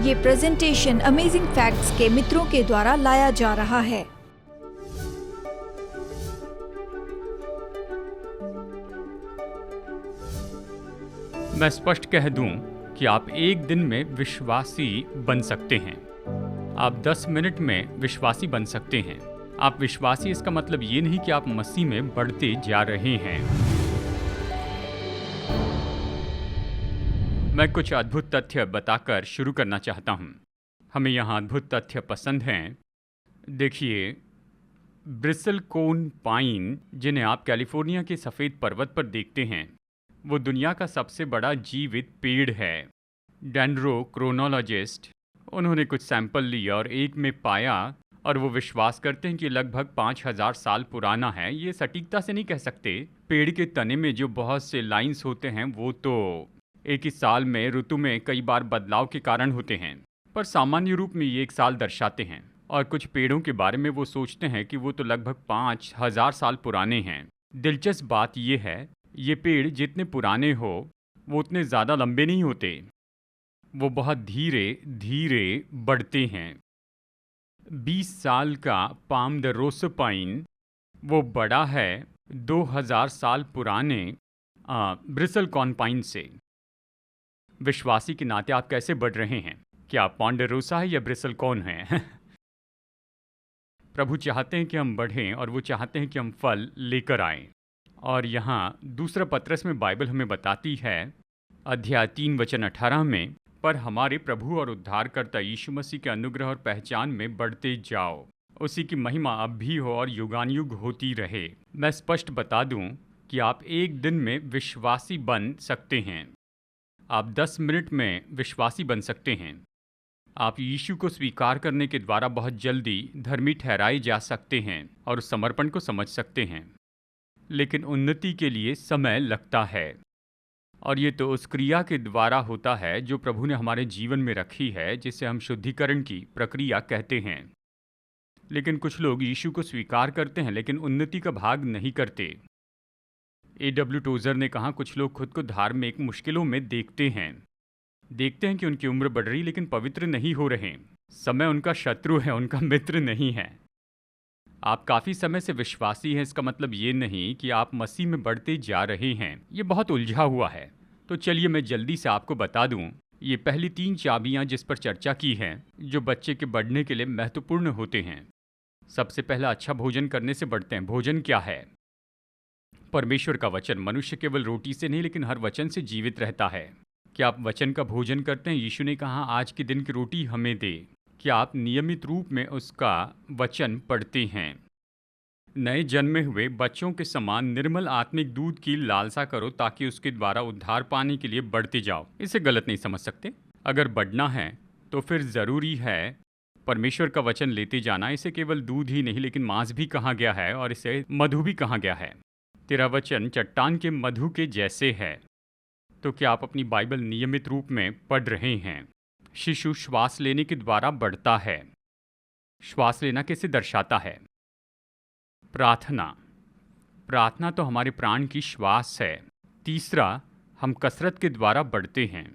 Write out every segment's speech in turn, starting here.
ये presentation amazing facts के मित्रों के द्वारा लाया जा रहा है। मैं स्पष्ट कह दूं कि आप एक दिन में विश्वासी बन सकते हैं। आप 10 मिनट में विश्वासी बन सकते हैं। आप विश्वासी, इसका मतलब ये नहीं कि आप मसीह में बढ़ते जा रहे हैं। मैं कुछ अद्भुत तथ्य बताकर शुरू करना चाहता हूं। हमें यहाँ अद्भुत तथ्य पसंद हैं। देखिए, ब्रिसल कोन पाइन, जिन्हें आप कैलिफोर्निया के सफ़ेद पर्वत पर देखते हैं, वो दुनिया का सबसे बड़ा जीवित पेड़ है। डेंड्रोक्रोनोलॉजिस्ट, उन्होंने कुछ सैंपल लिए और एक में पाया, और वो विश्वास करते हैं कि लगभग 5000 साल पुराना है। ये सटीकता से नहीं कह सकते। पेड़ के तने में जो बहुत से लाइंस होते हैं वो तो एक ही साल में ऋतु में कई बार बदलाव के कारण होते हैं, पर सामान्य रूप में ये एक साल दर्शाते हैं। और कुछ पेड़ों के बारे में वो सोचते हैं कि वो तो लगभग 5000 साल पुराने हैं। दिलचस्प बात ये है, ये पेड़ जितने पुराने हो वो उतने ज़्यादा लंबे नहीं होते। वो बहुत धीरे धीरे बढ़ते हैं। 20 साल का पाम द रोस पाइन, वो बड़ा है 2000 साल पुराने ब्रिसल कॉन पाइन से। विश्वासी के नाते आप कैसे बढ़ रहे हैं? क्या आप पॉन्डेरोसा है या ब्रिसल कॉन है? प्रभु चाहते हैं कि हम बढ़ें, और वो चाहते हैं कि हम फल लेकर आएं। और यहाँ दूसरा पत्रस में बाइबल हमें बताती है, अध्याय 3 वचन 18 में, पर हमारे प्रभु और उद्धारकर्ता यीशु मसीह के अनुग्रह और पहचान में बढ़ते जाओ। उसी की महिमा अब भी हो और युगानुयुग होती रहे। मैं स्पष्ट बता दूं कि आप एक दिन में विश्वासी बन सकते हैं। आप 10 मिनट में विश्वासी बन सकते हैं। आप यीशु को स्वीकार करने के द्वारा बहुत जल्दी धर्मी ठहराए जा सकते हैं और उस समर्पण को समझ सकते हैं। लेकिन उन्नति के लिए समय लगता है, और ये तो उस क्रिया के द्वारा होता है जो प्रभु ने हमारे जीवन में रखी है, जिसे हम शुद्धिकरण की प्रक्रिया कहते हैं। लेकिन कुछ लोग यीशु को स्वीकार करते हैं लेकिन उन्नति का भाग नहीं करते। A.W. टोजर ने कहा, कुछ लोग खुद को धार्मिक मुश्किलों में देखते हैं कि उनकी उम्र बढ़ रही लेकिन पवित्र नहीं हो रहे। समय उनका शत्रु है, उनका मित्र नहीं है। आप काफ़ी समय से विश्वासी हैं, इसका मतलब ये नहीं कि आप मसीह में बढ़ते जा रहे हैं। ये बहुत उलझा हुआ है। तो चलिए मैं जल्दी से आपको बता दूं, ये पहली 3 चाबियां जिस पर चर्चा की हैं, जो बच्चे के बढ़ने के लिए महत्वपूर्ण होते हैं। सबसे पहला, अच्छा भोजन करने से बढ़ते हैं। भोजन क्या है? परमेश्वर का वचन। मनुष्य केवल रोटी से नहीं लेकिन हर वचन से जीवित रहता है। क्या आप वचन का भोजन करते हैं? यीशु ने कहा, आज के दिन की रोटी हमें दे। क्या आप नियमित रूप में उसका वचन पढ़ते हैं? नए जन्मे हुए बच्चों के समान निर्मल आत्मिक दूध की लालसा करो, ताकि उसके द्वारा उद्धार पाने के लिए बढ़ते जाओ। इसे गलत नहीं समझ सकते। अगर बढ़ना है तो फिर ज़रूरी है परमेश्वर का वचन लेते जाना। इसे केवल दूध ही नहीं लेकिन मांस भी कहा गया है, और इसे मधु भी कहा गया है। तेरा वचन चट्टान के मधु के जैसे है। तो क्या आप अपनी बाइबल नियमित रूप में पढ़ रहे हैं? शिशु श्वास लेने के द्वारा बढ़ता है। श्वास लेना कैसे दर्शाता है? प्रार्थना। प्रार्थना तो हमारे प्राण की श्वास है। तीसरा, हम कसरत के द्वारा बढ़ते हैं।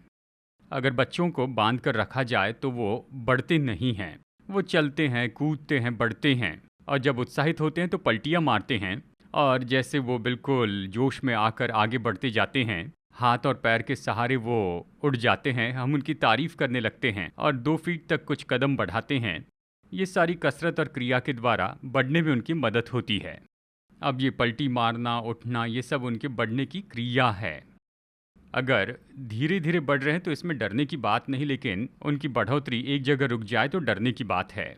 अगर बच्चों को बांध कर रखा जाए तो वो बढ़ते नहीं हैं। वो चलते हैं, कूदते हैं, बढ़ते हैं, और जब उत्साहित होते हैं तो पलटियां मारते हैं, और जैसे वो बिल्कुल जोश में आकर आगे बढ़ते जाते हैं, हाथ और पैर के सहारे वो उड़ जाते हैं। हम उनकी तारीफ करने लगते हैं और 2 फीट तक कुछ कदम बढ़ाते हैं। ये सारी कसरत और क्रिया के द्वारा बढ़ने में उनकी मदद होती है। अब ये पलटी मारना, उठना, ये सब उनके बढ़ने की क्रिया है। अगर धीरे धीरे बढ़ रहे हैं तो इसमें डरने की बात नहीं, लेकिन उनकी बढ़ोतरी एक जगह रुक जाए तो डरने की बात है।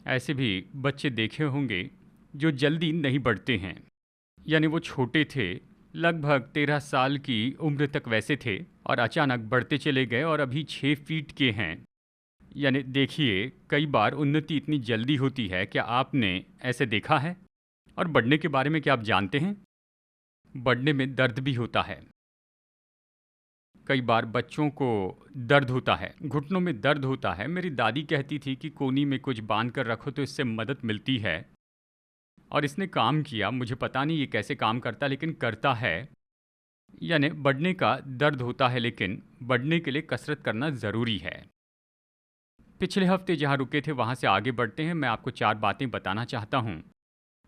ऐसे भी बच्चे देखे होंगे जो जल्दी नहीं बढ़ते हैं। यानी वो छोटे थे, लगभग 13 साल की उम्र तक वैसे थे, और अचानक बढ़ते चले गए और अभी 6 फीट के हैं। यानी देखिए, कई बार उन्नति इतनी जल्दी होती है। क्या आपने ऐसे देखा है? और बढ़ने के बारे में क्या आप जानते हैं? बढ़ने में दर्द भी होता है। कई बार बच्चों को दर्द होता है, घुटनों में दर्द होता है। मेरी दादी कहती थी कि कोनी में कुछ बांध कर रखो तो इससे मदद मिलती है, और इसने काम किया। मुझे पता नहीं ये कैसे काम करता, लेकिन करता है। यानी बढ़ने का दर्द होता है, लेकिन बढ़ने के लिए कसरत करना ज़रूरी है। पिछले हफ्ते जहाँ रुके थे वहाँ से आगे बढ़ते हैं। मैं आपको 4 बातें बताना चाहता हूँ।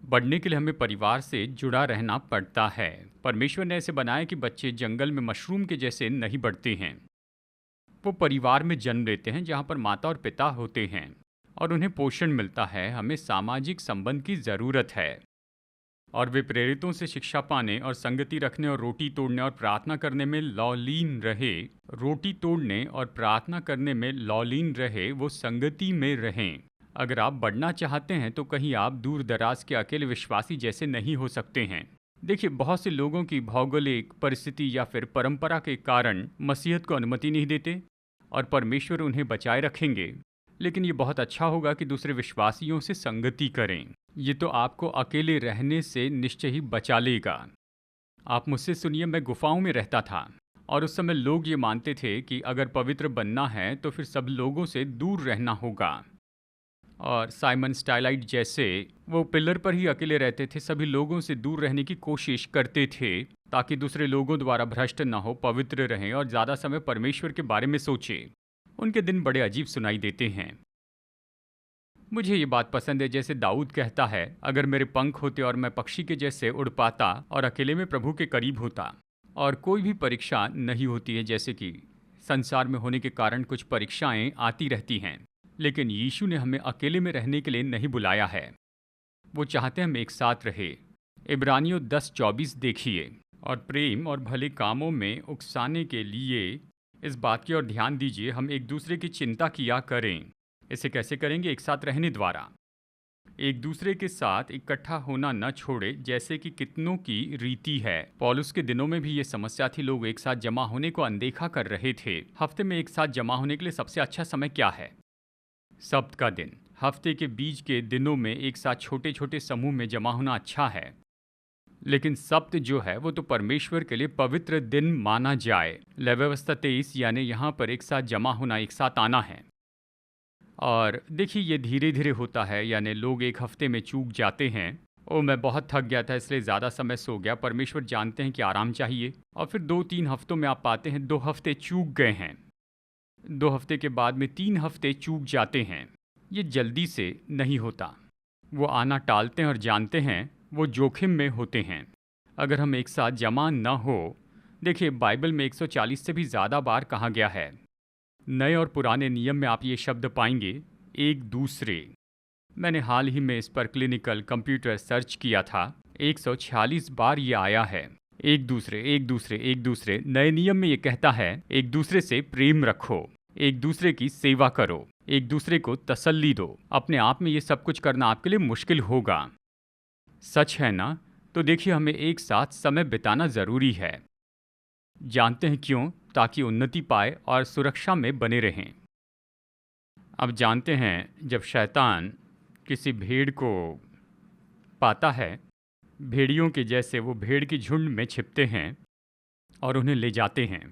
बढ़ने के लिए हमें परिवार से जुड़ा रहना पड़ता है। परमेश्वर ने ऐसे बनाया कि बच्चे जंगल में मशरूम के जैसे नहीं बढ़ते हैं। वो परिवार में जन्म लेते हैं जहाँ पर माता और पिता होते हैं और उन्हें पोषण मिलता है। हमें सामाजिक संबंध की ज़रूरत है और वे प्रेरितों से शिक्षा पाने और संगति रखने और रोटी तोड़ने और प्रार्थना करने में लौलीन रहे। रोटी तोड़ने और प्रार्थना करने में लौलीन रहे, वो संगति में रहें। अगर आप बढ़ना चाहते हैं तो कहीं आप दूर दराज के अकेले विश्वासी जैसे नहीं हो सकते हैं। देखिए, बहुत से लोगों की भौगोलिक परिस्थिति या फिर परंपरा के कारण मसीहत को अनुमति नहीं देते और परमेश्वर उन्हें बचाए रखेंगे। लेकिन ये बहुत अच्छा होगा कि दूसरे विश्वासियों से संगति करें। ये तो आपको अकेले रहने से निश्चय ही बचा लेगा। आप मुझसे सुनिए, मैं गुफाओं में रहता था और उस समय लोग ये मानते थे कि अगर पवित्र बनना है तो फिर सब लोगों से दूर रहना होगा। और साइमन स्टाइलाइट जैसे वो पिलर पर ही अकेले रहते थे, सभी लोगों से दूर रहने की कोशिश करते थे ताकि दूसरे लोगों द्वारा भ्रष्ट ना हो, पवित्र रहें और ज़्यादा समय परमेश्वर के बारे में सोचें। उनके दिन बड़े अजीब सुनाई देते हैं। मुझे ये बात पसंद है, जैसे दाऊद कहता है, अगर मेरे पंख होते और मैं पक्षी के जैसे उड़ पाता और अकेले में प्रभु के करीब होता। और कोई भी परीक्षा नहीं होती है, जैसे कि संसार में होने के कारण कुछ परीक्षाएं आती रहती हैं, लेकिन यीशु ने हमें अकेले में रहने के लिए नहीं बुलाया है। वो चाहते हैं हम एक साथ रहे। इब्रानियों 10:24 देखिए। और प्रेम और भले कामों में उकसाने के लिए इस बात की ओर ध्यान दीजिए, हम एक दूसरे की चिंता किया करें। इसे कैसे करेंगे? एक साथ रहने द्वारा। एक दूसरे के साथ इकट्ठा होना न छोड़े, जैसे कि कितनों की रीति है। पौलुस के दिनों में भी ये समस्या थी, लोग एक साथ जमा होने को अनदेखा कर रहे थे। हफ्ते में एक साथ जमा होने के लिए सबसे अच्छा समय क्या है? सब्त का दिन। हफ्ते के बीच के दिनों में एक साथ छोटे छोटे समूह में जमा होना अच्छा है, लेकिन सब्त जो है वो तो परमेश्वर के लिए पवित्र दिन माना जाए। व्यवस्था 23 यानी यहाँ पर एक साथ जमा होना, एक साथ आना है। और देखिए, ये धीरे धीरे होता है, यानी लोग एक हफ्ते में चूक जाते हैं। ओ, मैं बहुत थक गया था इसलिए ज़्यादा समय सो गया। परमेश्वर जानते हैं कि आराम चाहिए। और फिर 2-3 हफ्तों में आप पाते हैं 2 हफ्ते चूक गए हैं। 2 हफ्ते के बाद में 3 हफ्ते चूक जाते हैं। ये जल्दी से नहीं होता। वो आना टालते हैं और जानते हैं वो जोखिम में होते हैं अगर हम एक साथ जमा न हो। देखिए, बाइबल में 140 से भी ज़्यादा बार कहा गया है। नए और पुराने नियम में आप ये शब्द पाएंगे, एक दूसरे। मैंने हाल ही में इस पर क्लिनिकल कंप्यूटर सर्च किया था, 146 बार ये आया है। एक दूसरे, एक दूसरे, एक दूसरे। नए नियम में ये कहता है, एक दूसरे से प्रेम रखो, एक दूसरे की सेवा करो, एक दूसरे को तसल्ली दो। अपने आप में ये सब कुछ करना आपके लिए मुश्किल होगा, सच है ना? तो देखिए, हमें एक साथ समय बिताना ज़रूरी है। जानते हैं क्यों? ताकि उन्नति पाए और सुरक्षा में बने रहें। अब जानते हैं, जब शैतान किसी भेड़ को पाता है, भेड़ियों के जैसे वो भेड़ की झुंड में छिपते हैं और उन्हें ले जाते हैं।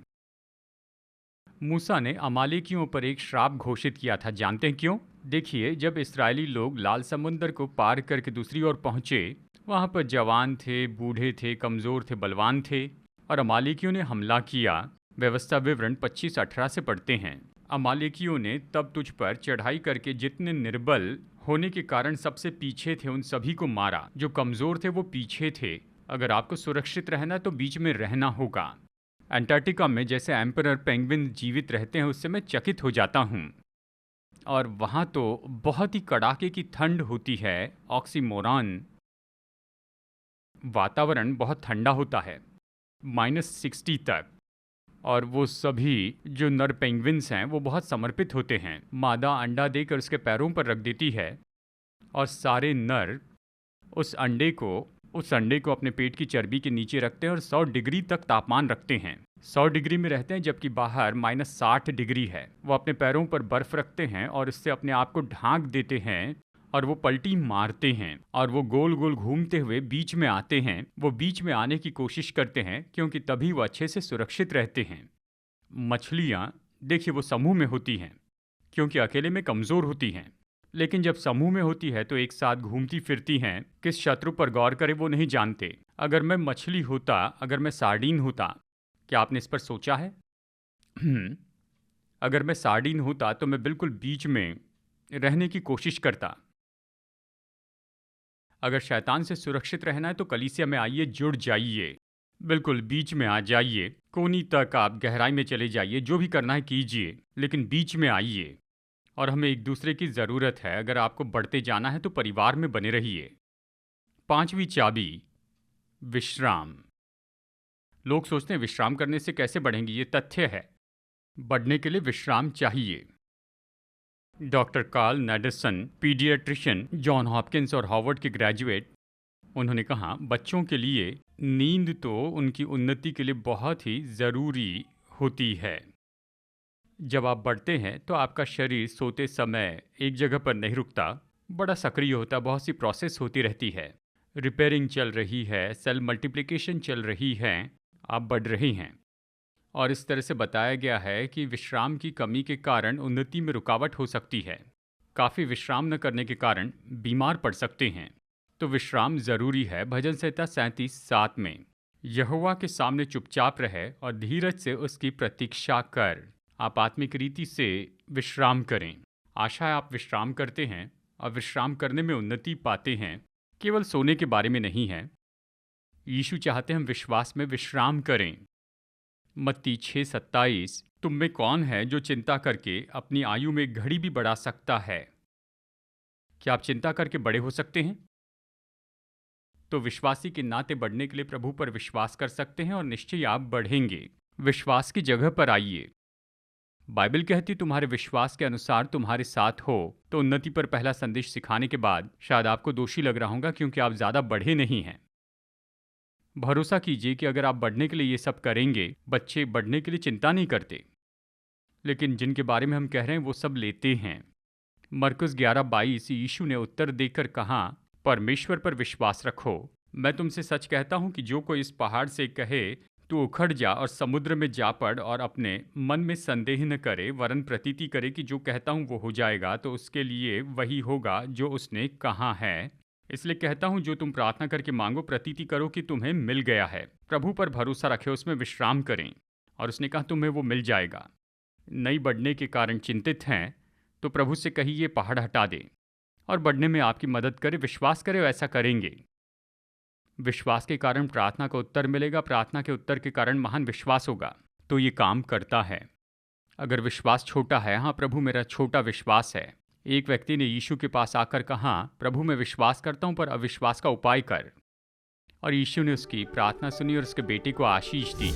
मूसा ने अमालेकियों पर एक श्राप घोषित किया था। जानते हैं क्यों? देखिए, जब इस्राएली लोग लाल समुंदर को पार करके दूसरी ओर पहुंचे, वहां पर जवान थे, बूढ़े थे, कमज़ोर थे, बलवान थे और अमालेकियों ने हमला किया। व्यवस्था विवरण 25-18 से पढ़ते हैं। अमालेकियों ने तब तुझ पर चढ़ाई करके जितने निर्बल होने के कारण सबसे पीछे थे उन सभी को मारा। जो कमज़ोर थे वो पीछे थे। अगर आपको सुरक्षित रहना तो बीच में रहना होगा। अंटार्कटिका में जैसे एम्परर पेंगुइन जीवित रहते हैं, उससे मैं चकित हो जाता हूँ। और वहाँ तो बहुत ही कड़ाके की ठंड होती है, ऑक्सीमोरॉन। वातावरण बहुत ठंडा होता है, -60 तक। और वो सभी जो नर पेंगुइन्स हैं वो बहुत समर्पित होते हैं। मादा अंडा देकर उसके पैरों पर रख देती है और सारे नर उस अंडे को अपने पेट की चर्बी के नीचे रखते हैं और 100 डिग्री तक तापमान रखते हैं। 100 डिग्री में रहते हैं, जबकि बाहर -60 डिग्री है। वो अपने पैरों पर बर्फ रखते हैं और इससे अपने आप को ढांक देते हैं और वो पलटी मारते हैं और वो गोल गोल घूमते हुए बीच में आते हैं। वो बीच में आने की कोशिश करते हैं क्योंकि तभी वो अच्छे से सुरक्षित रहते हैं। मछलियाँ, देखिए, वो समूह में होती हैं क्योंकि अकेले में कमज़ोर होती हैं, लेकिन जब समूह में होती है तो एक साथ घूमती फिरती हैं। किस शत्रु पर गौर करें वो नहीं जानते। अगर मैं मछली होता, अगर मैं सार्डीन होता, क्या आपने इस पर सोचा है? अगर मैं सार्डिन होता तो मैं बिल्कुल बीच में रहने की कोशिश करता। अगर शैतान से सुरक्षित रहना है तो कलीसिया में आइए, जुड़ जाइए, बिल्कुल बीच में आ जाइए, कोनी तक आप गहराई में चले जाइए, जो भी करना है कीजिए, लेकिन बीच में आइए। और हमें एक दूसरे की ज़रूरत है। अगर आपको बढ़ते जाना है तो परिवार में बने रहिए। 5वीं चाबी, विश्राम। लोग सोचते हैं विश्राम करने से कैसे बढ़ेंगे, ये तथ्य है। बढ़ने के लिए विश्राम चाहिए। Doctor Carl Nederson, paediatrician, John Hopkins और हार्वर्ड के ग्रेजुएट, उन्होंने कहा बच्चों के लिए नींद तो उनकी उन्नति के लिए बहुत ही ज़रूरी होती है। जब आप बढ़ते हैं तो आपका शरीर सोते समय एक जगह पर नहीं रुकता, बड़ा सक्रिय होता, बहुत सी प्रोसेस होती रहती है। रिपेयरिंग चल रही है, सेल मल्टीप्लिकेशन चल रही है, आप बढ़ रहे हैं। और इस तरह से बताया गया है कि विश्राम की कमी के कारण उन्नति में रुकावट हो सकती है। काफ़ी विश्राम न करने के कारण बीमार पड़ सकते हैं। तो विश्राम ज़रूरी है। भजन संहिता 37:7 में, यहोवा के सामने चुपचाप रहे और धीरज से उसकी प्रतीक्षा कर। आप आत्मिक रीति से विश्राम करें। आशा है आप विश्राम करते हैं और विश्राम करने में उन्नति पाते हैं। केवल सोने के बारे में नहीं है। यीशु चाहते हम विश्वास में विश्राम करें। मत्ती 6:27, तुम में कौन है जो चिंता करके अपनी आयु में एक घड़ी भी बढ़ा सकता है? क्या आप चिंता करके बड़े हो सकते हैं? तो विश्वासी के नाते बढ़ने के लिए प्रभु पर विश्वास कर सकते हैं और निश्चय आप बढ़ेंगे। विश्वास की जगह पर आइए। बाइबल कहती तुम्हारे विश्वास के अनुसार तुम्हारे साथ हो। तो उन्नति पर पहला संदेश सिखाने के बाद शायद आपको दोषी लग रहा होगा क्योंकि आप ज़्यादा बढ़े नहीं हैं। भरोसा कीजिए कि अगर आप बढ़ने के लिए ये सब करेंगे, बच्चे बढ़ने के लिए चिंता नहीं करते, लेकिन जिनके बारे में हम कह रहे हैं वो सब लेते हैं। मरकुस 11:22, यीशु ने उत्तर देकर कहा, परमेश्वर पर विश्वास रखो। मैं तुमसे सच कहता हूँ कि जो कोई इस पहाड़ से कहे तू उखड़ जा और समुद्र में जा पड़ और अपने मन में संदेह न करे, वरन प्रतीति करे कि जो कहता हूँ वो हो जाएगा, तो उसके लिए वही होगा जो उसने कहा है। इसलिए कहता हूँ जो तुम प्रार्थना करके मांगो, प्रतीति करो कि तुम्हें मिल गया है। प्रभु पर भरोसा रखें, उसमें विश्राम करें। और उसने कहा तुम्हें वो मिल जाएगा। नई बढ़ने के कारण चिंतित हैं तो प्रभु से कहिए पहाड़ हटा दे और बढ़ने में आपकी मदद करे। विश्वास करे, ऐसा करेंगे। विश्वास के कारण प्रार्थना का उत्तर मिलेगा, प्रार्थना के उत्तर के कारण महान विश्वास होगा। तो ये काम करता है। अगर विश्वास छोटा है, हाँ प्रभु मेरा छोटा विश्वास है। एक व्यक्ति ने यीशु के पास आकर कहा, प्रभु मैं विश्वास करता हूँ पर अविश्वास का उपाय कर। और यीशु ने उसकी प्रार्थना सुनी और उसके बेटे को आशीष दी।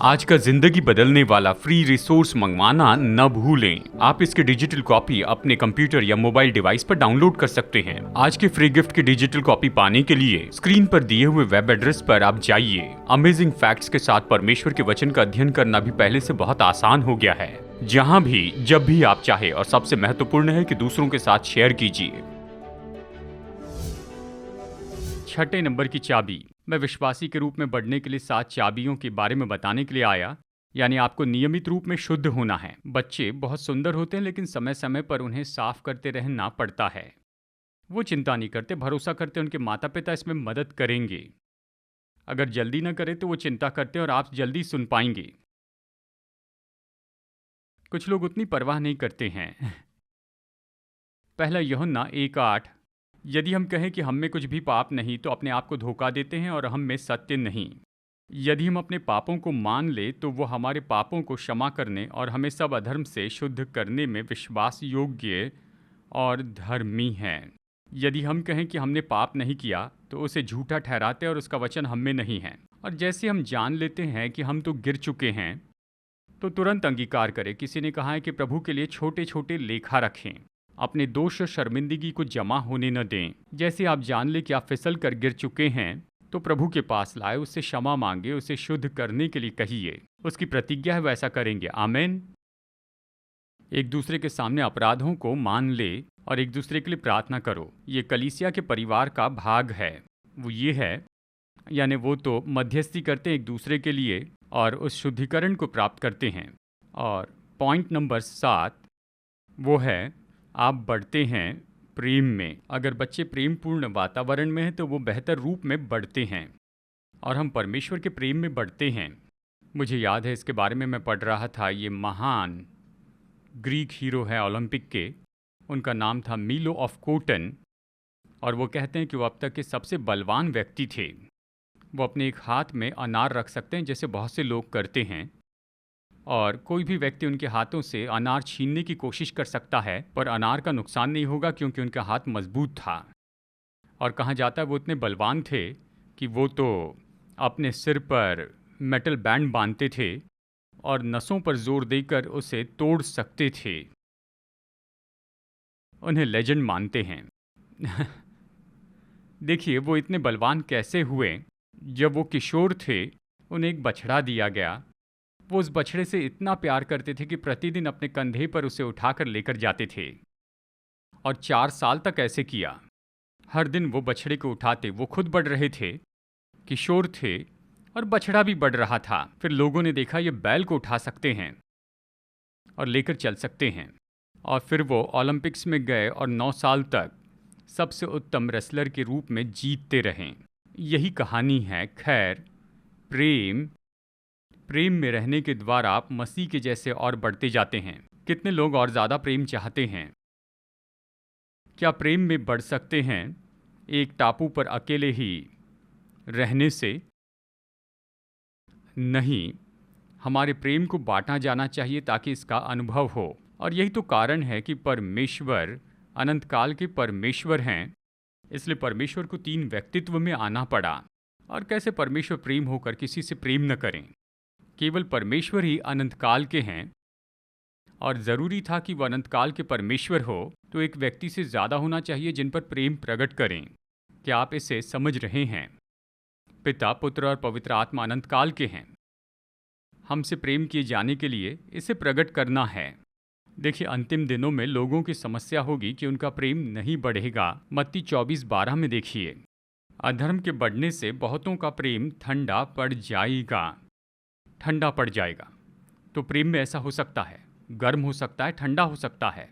आज का जिंदगी बदलने वाला फ्री रिसोर्स मंगवाना न भूलें। आप इसकी डिजिटल कॉपी अपने कंप्यूटर या मोबाइल डिवाइस पर डाउनलोड कर सकते हैं। आज के फ्री गिफ्ट की डिजिटल कॉपी पाने के लिए स्क्रीन पर दिए हुए वेब एड्रेस पर आप जाइए। अमेजिंग फैक्ट्स के साथ परमेश्वर के वचन का अध्ययन करना भी पहले से बहुत आसान हो गया है। जहां भी जब भी आप चाहे, और सबसे महत्वपूर्ण है कि दूसरों के साथ शेयर कीजिए। 6 नंबर की चाबी। मैं विश्वासी के रूप में बढ़ने के लिए 7 चाबियों के बारे में बताने के लिए आया। यानी आपको नियमित रूप में शुद्ध होना है। बच्चे बहुत सुंदर होते हैं लेकिन समय समय पर उन्हें साफ करते रहना पड़ता है। वो चिंता नहीं करते, भरोसा करते उनके माता पिता इसमें मदद करेंगे। अगर जल्दी ना करें तो वो चिंता करते और आप जल्दी सुन पाएंगे। कुछ लोग उतनी परवाह नहीं करते हैं। पहला यूहन्ना 1:8, यदि हम कहें कि हम में कुछ भी पाप नहीं तो अपने आप को धोखा देते हैं और हम में सत्य नहीं। यदि हम अपने पापों को मान ले तो वो हमारे पापों को क्षमा करने और हमें सब अधर्म से शुद्ध करने में विश्वास योग्य और धर्मी हैं। यदि हम कहें कि हमने पाप नहीं किया तो उसे झूठा ठहराते और उसका वचन हम में नहीं है। और जैसे हम जान लेते हैं कि हम तो गिर चुके हैं तो तुरंत अंगीकार करें। किसी ने कहा है कि प्रभु के लिए छोटे छोटे लेखा रखें, अपने दोष और शर्मिंदगी को जमा होने न दें। जैसे आप जान ले कि आप फिसल कर गिर चुके हैं तो प्रभु के पास लाए, उससे क्षमा मांगे, उसे शुद्ध करने के लिए कहिए। उसकी प्रतिज्ञा है वैसा करेंगे। आमीन। एक दूसरे के सामने अपराधों को मान ले और एक दूसरे के लिए प्रार्थना करो। ये कलीसिया के परिवार का भाग है। वो ये है, यानी वो तो मध्यस्थी करते हैं एक दूसरे के लिए और उस शुद्धिकरण को प्राप्त करते हैं। और पॉइंट नंबर 7 वो है, आप बढ़ते हैं प्रेम में। अगर बच्चे प्रेम पूर्ण वातावरण में हैं तो वो बेहतर रूप में बढ़ते हैं और हम परमेश्वर के प्रेम में बढ़ते हैं। मुझे याद है इसके बारे में मैं पढ़ रहा था। ये महान ग्रीक हीरो है ओलंपिक के, उनका नाम था मीलो ऑफ कोटन, और वो कहते हैं कि वो अब तक के सबसे बलवान व्यक्ति थे। वो अपने एक हाथ में अनार रख सकते हैं जैसे बहुत से लोग करते हैं, और कोई भी व्यक्ति उनके हाथों से अनार छीनने की कोशिश कर सकता है, पर अनार का नुकसान नहीं होगा क्योंकि उनका हाथ मजबूत था। और कहा जाता है वो इतने बलवान थे कि वो तो अपने सिर पर मेटल बैंड बांधते थे और नसों पर जोर देकर उसे तोड़ सकते थे। उन्हें लेजेंड मानते हैं। देखिए वो इतने बलवान कैसे हुए। जब वो किशोर थे उन्हें एक बछड़ा दिया गया। वो उस बछड़े से इतना प्यार करते थे कि प्रतिदिन अपने कंधे पर उसे उठाकर लेकर जाते थे, और 4 साल तक ऐसे किया। हर दिन वो बछड़े को उठाते। वो खुद बढ़ रहे थे, किशोर थे, और बछड़ा भी बढ़ रहा था। फिर लोगों ने देखा ये बैल को उठा सकते हैं और लेकर चल सकते हैं, और फिर वो ओलंपिक्स में गए और 9 साल तक सबसे उत्तम रेसलर के रूप में जीतते रहें। यही कहानी है। खैर, प्रेम में रहने के द्वारा आप मसीह के जैसे और बढ़ते जाते हैं। कितने लोग और ज़्यादा प्रेम चाहते हैं? क्या प्रेम में बढ़ सकते हैं एक टापू पर अकेले ही रहने से? नहीं, हमारे प्रेम को बांटा जाना चाहिए ताकि इसका अनुभव हो। और यही तो कारण है कि परमेश्वर अनंत काल के परमेश्वर हैं, इसलिए परमेश्वर को 3 व्यक्तित्व में आना पड़ा। और कैसे परमेश्वर प्रेम होकर किसी से प्रेम न करें? केवल परमेश्वर ही अनंत काल के हैं, और ज़रूरी था कि वह अनंत काल के परमेश्वर हो तो एक व्यक्ति से ज़्यादा होना चाहिए जिन पर प्रेम प्रकट करें। क्या आप इसे समझ रहे हैं? पिता, पुत्र और पवित्र आत्मा अनंत काल के हैं। हमसे प्रेम किए जाने के लिए इसे प्रकट करना है। देखिए, अंतिम दिनों में लोगों की समस्या होगी कि उनका प्रेम नहीं बढ़ेगा। मत्ती 24:12 में देखिए, अधर्म के बढ़ने से बहुतों का प्रेम ठंडा पड़ जाएगा। ठंडा पड़ जाएगा। तो प्रेम में ऐसा हो सकता है, गर्म हो सकता है, ठंडा हो सकता है।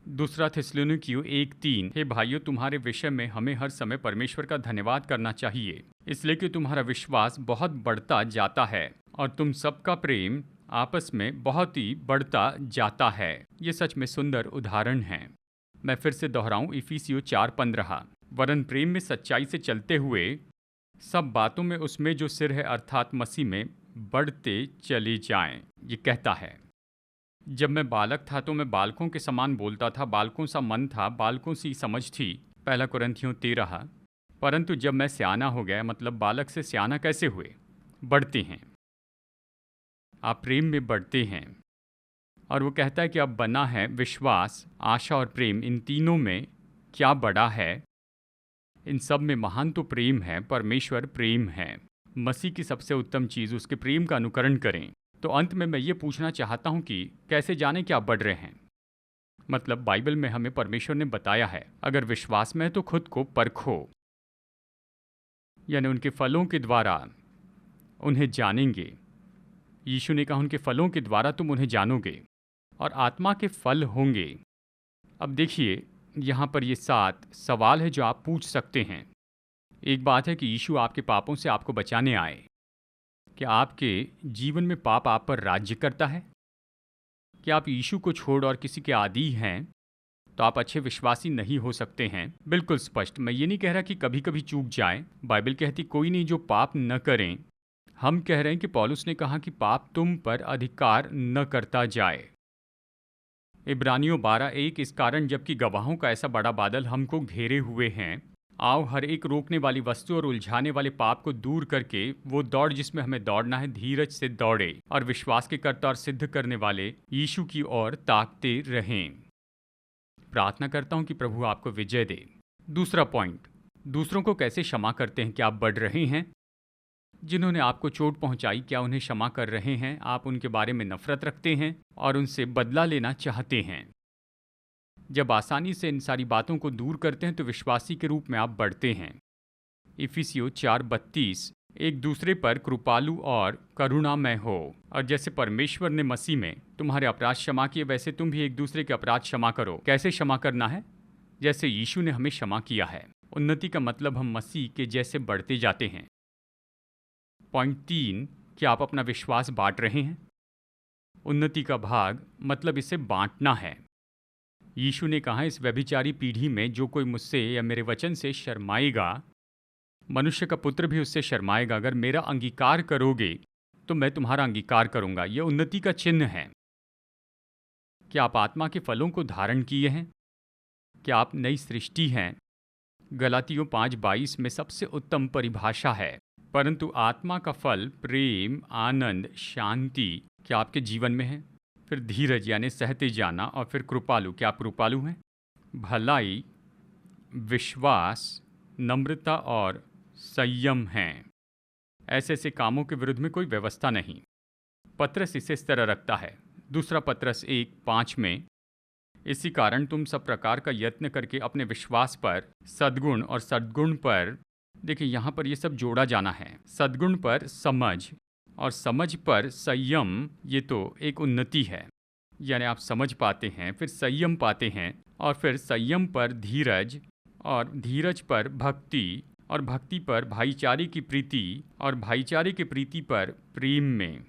दूसरा थिस्सलुनीकियों 1:3, हे भाइयों, तुम्हारे विषय में हमें हर समय परमेश्वर का धन्यवाद करना चाहिए, इसलिए कि तुम्हारा विश्वास बहुत बढ़ता जाता है और तुम सबका प्रेम आपस में बहुत ही बढ़ता जाता है। ये सच में सुंदर उदाहरण है। मैं फिर से दोहराऊं, इफिसियों 4:15, वरन प्रेम में सच्चाई से चलते हुए सब बातों में उसमें जो सिर है अर्थात मसीह में बढ़ते चले जाएं। ये कहता है, जब मैं बालक था तो मैं बालकों के समान बोलता था, बालकों सा मन था, बालकों सी समझ थी। 1 कुरिन्थियों 13। परंतु जब मैं सियाना हो गया, मतलब बालक से सियाना कैसे हुए? बढ़ते हैं। आप प्रेम में बढ़ते हैं। और वो कहता है कि अब बना है विश्वास, आशा और प्रेम। इन तीनों में क्या बड़ा है? इन सब में महान तो प्रेम है। परमेश्वर प्रेम है। मसीह की सबसे उत्तम चीज़ उसके प्रेम का अनुकरण करें। तो अंत में मैं ये पूछना चाहता हूँ कि कैसे जाने कि आप बढ़ रहे हैं? मतलब बाइबल में हमें परमेश्वर ने बताया है, अगर विश्वास में है तो खुद को परखो, यानी उनके फलों के द्वारा उन्हें जानेंगे। यीशु ने कहा उनके फलों के द्वारा तुम उन्हें जानोगे, और आत्मा के फल होंगे। अब देखिए, यहाँ पर ये 7 सवाल है जो आप पूछ सकते हैं। एक बात है कि यीशु आपके पापों से आपको बचाने आए। क्या आपके जीवन में पाप आप पर राज्य करता है? क्या आप यीशु को छोड़ और किसी के आदी हैं? तो आप अच्छे विश्वासी नहीं हो सकते हैं। बिल्कुल स्पष्ट। मैं ये नहीं कह रहा कि कभी कभी चूक जाए। बाइबल कहती कोई नहीं जो पाप न करें। हम कह रहे हैं कि पौलुस ने कहा कि पाप तुम पर अधिकार न करता जाए। इब्रानियों 12:1, इस कारण जबकि गवाहों का ऐसा बड़ा बादल हमको घेरे हुए हैं, आओ हर एक रोकने वाली वस्तु और उलझाने वाले पाप को दूर करके वो दौड़ जिसमें हमें दौड़ना है, धीरज से दौड़े और विश्वास के कर्ता और सिद्ध करने वाले यीशु की ओर ताकते रहें। प्रार्थना करता हूं कि प्रभु आपको विजय दे। दूसरा पॉइंट, दूसरों को कैसे क्षमा करते हैं? क्या आप बढ़ रहे हैं? जिन्होंने आपको चोट पहुंचाई, क्या उन्हें क्षमा कर रहे हैं? आप उनके बारे में नफरत रखते हैं और उनसे बदला लेना चाहते हैं। जब आसानी से इन सारी बातों को दूर करते हैं तो विश्वासी के रूप में आप बढ़ते हैं। इफिसियों 4:32, एक दूसरे पर कृपालु और करुणामय हो, और जैसे परमेश्वर ने मसीह में तुम्हारे अपराध क्षमा किए, वैसे तुम भी एक दूसरे के अपराध क्षमा करो। कैसे क्षमा करना है? जैसे यीशु ने हमें क्षमा किया है। उन्नति का मतलब हम मसीह के जैसे बढ़ते जाते हैं। पॉइंट 3, क्या आप अपना विश्वास बांट रहे हैं? उन्नति का भाग मतलब इसे बांटना है। यीशु ने कहा, इस व्यभिचारी पीढ़ी में जो कोई मुझसे या मेरे वचन से शर्माएगा, मनुष्य का पुत्र भी उससे शर्माएगा। अगर मेरा अंगीकार करोगे तो मैं तुम्हारा अंगीकार करूंगा। यह उन्नति का चिन्ह है। क्या आप आत्मा के फलों को धारण किए हैं? क्या आप नई सृष्टि हैं? गलातियों 5:22 में सबसे उत्तम परिभाषा है। परंतु आत्मा का फल प्रेम, आनंद, शांति क्या आपके जीवन में है? फिर धीरज यानी सहते जाना, और फिर कृपालु, क्या आप कृपालु हैं? भलाई, विश्वास, नम्रता और संयम हैं। ऐसे ऐसे कामों के विरुद्ध में कोई व्यवस्था नहीं। पत्रस इसे इस तरह रखता है, दूसरा पत्रस 1:5 में, इसी कारण तुम सब प्रकार का यत्न करके अपने विश्वास पर सद्गुण, और सद्गुण पर, देखिए यहाँ पर ये सब जोड़ा जाना है, सद्गुण पर समझ, और समझ पर संयम। ये तो एक उन्नति है, यानी आप समझ पाते हैं, फिर संयम पाते हैं, और फिर संयम पर धीरज, और धीरज पर भक्ति, और भक्ति पर भाईचारे की प्रीति, और भाईचारे की प्रीति पर प्रेम में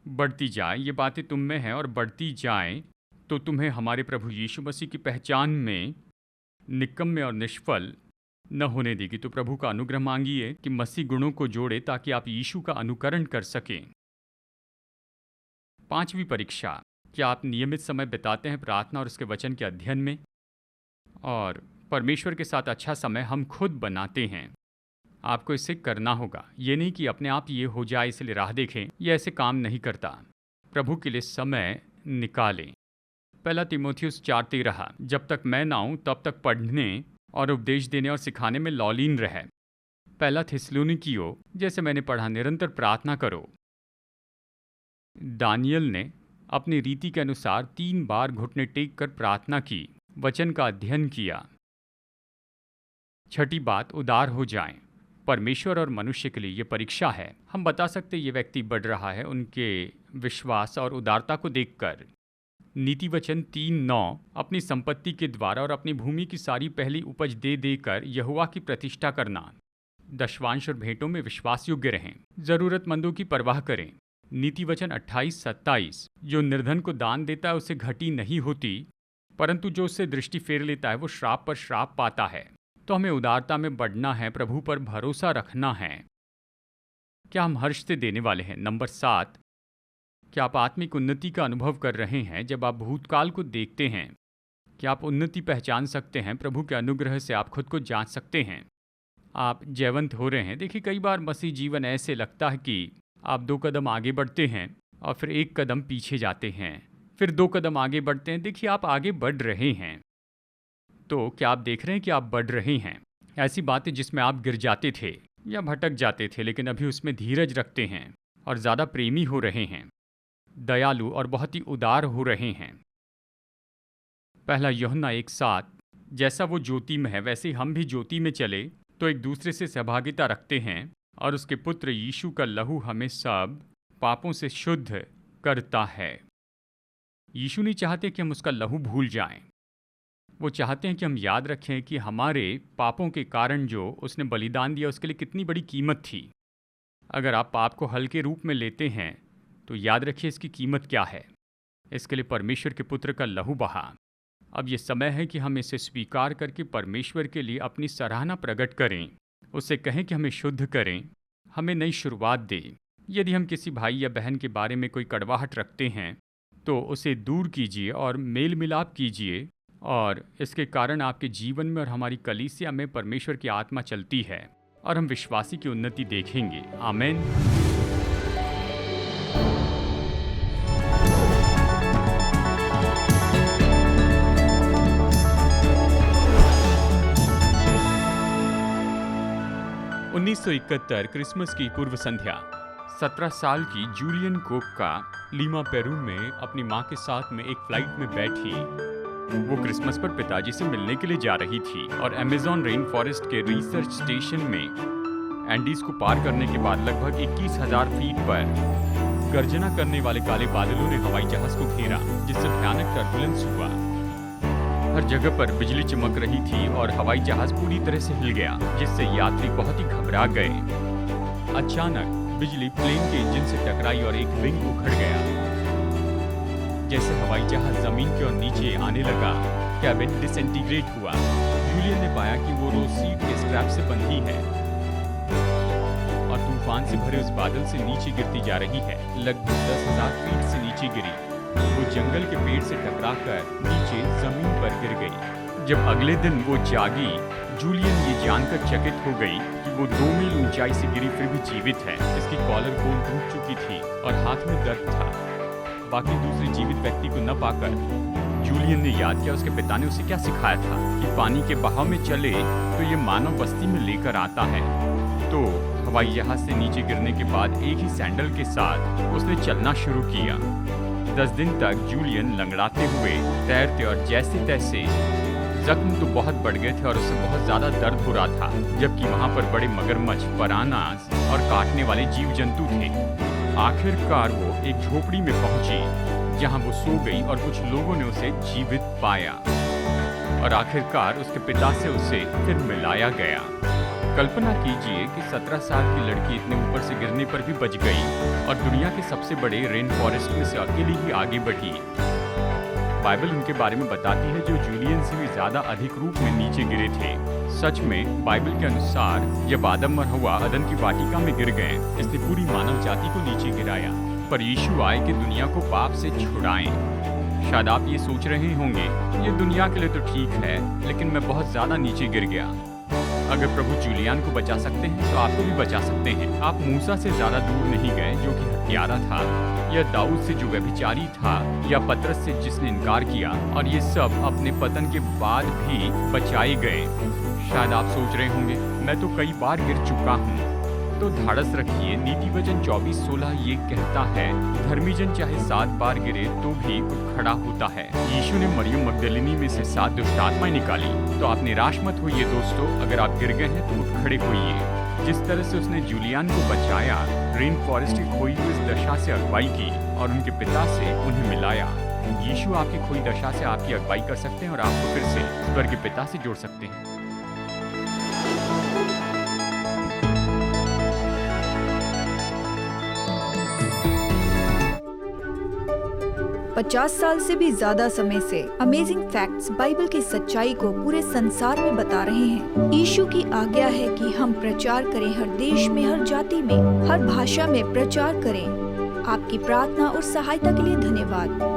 बढ़ती जाए। ये बातें तुम में हैं और बढ़ती जाएं तो तुम्हें हमारे प्रभु यीशु मसीह की पहचान में निकम्मे और निष्फल न होने देगी। तो प्रभु का अनुग्रह मांगिए कि मसीह गुणों को जोड़े ताकि आप यीशु का अनुकरण कर सकें। 5वीं परीक्षा, क्या आप नियमित समय बिताते हैं प्रार्थना और उसके वचन के अध्ययन में? और परमेश्वर के साथ अच्छा समय हम खुद बनाते हैं। आपको इसे करना होगा। ये नहीं कि अपने आप ये हो जाए इसलिए राह देखें, यह ऐसे काम नहीं करता। प्रभु के लिए समय निकालें। 1 तीमुथियुस 4:13, जब तक मैं ना आऊं तब तक पढ़ने और उपदेश देने और सिखाने में लौलीन रहे। 1 थिस्सलुनीकियों, जैसे मैंने पढ़ा, निरंतर प्रार्थना करो। दानियल ने अपनी रीति के अनुसार 3 बार घुटने टेक कर प्रार्थना की, वचन का अध्ययन किया। 6ठी बात, उदार हो जाएं। परमेश्वर और मनुष्य के लिए ये परीक्षा है। हम बता सकते ये व्यक्ति बढ़ रहा है उनके विश्वास और उदारता को देखकर। नीति वचन 3:9, अपनी संपत्ति के द्वारा और अपनी भूमि की सारी पहली उपज दे देकर यहोवा की प्रतिष्ठा करना। दशवांश और भेंटों में विश्वास योग्य रहें। जरूरतमंदों की परवाह करें। नीति वचन 28-27, जो निर्धन को दान देता है उसे घटी नहीं होती, परंतु जो उससे दृष्टि फेर लेता है वो श्राप पर श्राप पाता है। तो हमें उदारता में बढ़ना है, प्रभु पर भरोसा रखना है। क्या हम हर्ष से देने वाले हैं? नंबर 7, क्या आप आत्मिक उन्नति का अनुभव कर रहे हैं? जब आप भूतकाल को देखते हैं, क्या आप उन्नति पहचान सकते हैं? प्रभु के अनुग्रह से आप खुद को जांच सकते हैं। आप जयवंत हो रहे हैं। देखिए, कई बार मसीह जीवन ऐसे लगता है कि आप 2 कदम आगे बढ़ते हैं और फिर 1 कदम पीछे जाते हैं, फिर 2 कदम आगे बढ़ते हैं। देखिए, आप आगे बढ़ रहे हैं। तो क्या आप देख रहे हैं कि आप बढ़ रहे हैं? ऐसी बातें जिसमें आप गिर जाते थे या भटक जाते थे, लेकिन अभी उसमें धीरज रखते हैं और ज़्यादा प्रेमी हो रहे हैं, दयालु और बहुत ही उदार हो रहे हैं। 1 यूहन्ना 1:7, जैसा वो ज्योति में है वैसे हम भी ज्योति में चले तो एक दूसरे से सहभागिता रखते हैं, और उसके पुत्र यीशु का लहू हमें सब पापों से शुद्ध करता है। यीशु नहीं चाहते कि हम उसका लहू भूल जाएं। वो चाहते हैं कि हम याद रखें कि हमारे पापों के कारण जो उसने बलिदान दिया उसके लिए कितनी बड़ी कीमत थी। अगर आप पाप को हल्के रूप में लेते हैं तो याद रखिए इसकी कीमत क्या है। इसके लिए परमेश्वर के पुत्र का लहू बहा। अब ये समय है कि हम इसे स्वीकार करके परमेश्वर के लिए अपनी सराहना प्रकट करें, उससे कहें कि हमें शुद्ध करें, हमें नई शुरुआत दे। यदि हम किसी भाई या बहन के बारे में कोई कड़वाहट रखते हैं तो उसे दूर कीजिए और मेल मिलाप कीजिए, और इसके कारण आपके जीवन में और हमारी कलीसिया में परमेश्वर की आत्मा चलती है और हम विश्वासी की उन्नति देखेंगे। आमीन। क्रिसमस की पूर्व संध्या। 17 साल की जूलियन कोपका लीमा पेरू में अपनी मां के साथ में एक फ्लाइट में बैठी। वो क्रिसमस पर पिताजी से मिलने के लिए जा रही थी और अमेज़न रेन फॉरेस्ट के रिसर्च स्टेशन में एंडीज को पार करने के बाद लगभग 21,000 फीट पर गर्जना करने वाले काले बादलों ने हवाई जहाज को घेरा, जिससे भयानक टर्बुलेंस हुआ। हर जगह पर बिजली चमक रही थी और हवाई जहाज पूरी तरह से हिल गया, जिससे यात्री बहुत ही घबरा गए। अचानक बिजली प्लेन के इंजन से टकराई और एक विंग उखड़ गया। जैसे हवाई जहाज जमीन की ओर नीचे आने लगा, कैबिन डिसइंटीग्रेट हुआ। जूलियन ने पाया कि वो रोज सीट के स्ट्रैप से बंधी है और तूफान से भरे उस बादल से नीचे गिरती जा रही है। लगभग 10,000 फीट से नीचे गिरी। वो जंगल के पेड़ से टकराकर नीचे जमीन पर गिर गई। जब अगले दिन वो जागी, जूलियन ये जानकर चकित हो गई कि वो 2 मील ऊंचाई से गिरी फिर भी जीवित है। इसकी कॉलर बोन टूट चुकी थी और हाथ में दर्द था। बाकी दूसरे जीवित व्यक्ति को न पाकर जूलियन ने याद किया उसके पिता ने उसे क्या सिखाया था कि पानी के बहाव में चले तो ये मानव बस्ती में लेकर आता है। तो हवाई जहाज से नीचे गिरने के बाद एक ही सैंडल के साथ उसने चलना शुरू किया। 10 दिन तक जूलियन लंगड़ाते हुए तैरते और जैसे तैसे। जख्म तो बहुत बढ़ गए थे और उसे बहुत ज्यादा दर्द हो रहा था, जबकि वहां पर बड़े मगरमच्छ, पिरानास और काटने वाले जीव जंतु थे। आखिरकार वो एक झोपड़ी में पहुंची जहां वो सो गई और कुछ लोगों ने उसे जीवित पाया और आखिरकार उसके पिता से उसे फिर मिलाया गया। कल्पना कीजिए कि 17 साल की लड़की इतने ऊपर से गिरने पर भी बच गई और दुनिया के सबसे बड़े रेन फॉरेस्ट में से अकेली ही आगे बढ़ी। बाइबल उनके बारे में बताती है जो जूलियन से भी ज्यादा अधिक रूप में नीचे गिरे थे। सच में बाइबल के अनुसार जब आदम और हव्वा अदन की वाटिका में गिर गए, इसने पूरी मानव जाति को नीचे गिराया। पर यीशु आए कि दुनिया को पाप से छुड़ाएं। शायद आप ये सोच रहे होंगे, ये दुनिया के लिए तो ठीक है, लेकिन मैं बहुत ज्यादा नीचे गिर गया। अगर प्रभु जूलियन को बचा सकते हैं तो आपको भी बचा सकते हैं। आप मूसा से ज्यादा दूर नहीं गए जो कि हत्यारा था, या दाऊद से जो व्यभिचारी था, या पतरस से जिसने इनकार किया, और ये सब अपने पतन के बाद भी बचाए गए। शायद आप सोच रहे होंगे, मैं तो कई बार गिर चुका हूँ। तो धाड़स रखिए, नीति वचन 24:16 ये कहता है, धर्मी जन चाहे 7 बार गिरे तो भी उठ खड़ा होता है। यीशु ने मरियम मगदलिनी में से 7 दुष्ट आत्माएं निकाली। तो आप निराश मत होइए दोस्तों, अगर आप गिर गए हैं तो उठ खड़े होइए। जिस तरह से उसने जूलियन को बचाया, रेन फॉरेस्ट की खोई हुई इस दशा से अगुवाई की और उनके पिता से उन्हें मिलाया, यीशु आपकी खोई दशा से आपकी अगुवाई कर सकते हैं और आपको फिर से स्वर्ग के पिता से जोड़ सकते हैं। 50 साल से भी ज्यादा समय से अमेजिंग फैक्ट्स बाइबल की सच्चाई को पूरे संसार में बता रहे हैं। यीशु की आज्ञा है कि हम प्रचार करें, हर देश में, हर जाति में, हर भाषा में प्रचार करें। आपकी प्रार्थना और सहायता के लिए धन्यवाद।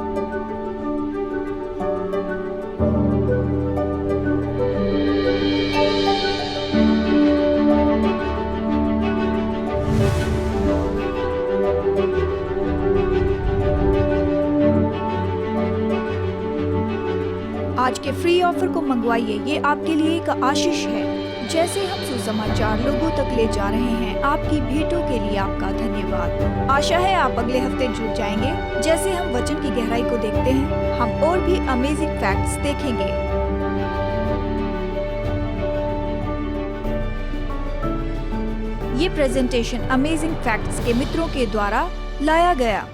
आज के फ्री ऑफर को मंगवाइए, ये आपके लिए एक आशीष है। जैसे हम सुसमाचार लोगों तक ले जा रहे हैं, आपकी भेंटों के लिए आपका धन्यवाद। आशा है आप अगले हफ्ते जुड़ जाएंगे। जैसे हम वचन की गहराई को देखते हैं, हम और भी अमेजिंग फैक्ट्स देखेंगे। ये प्रेजेंटेशन अमेजिंग फैक्ट्स के मित्रों के द्वारा लाया गया।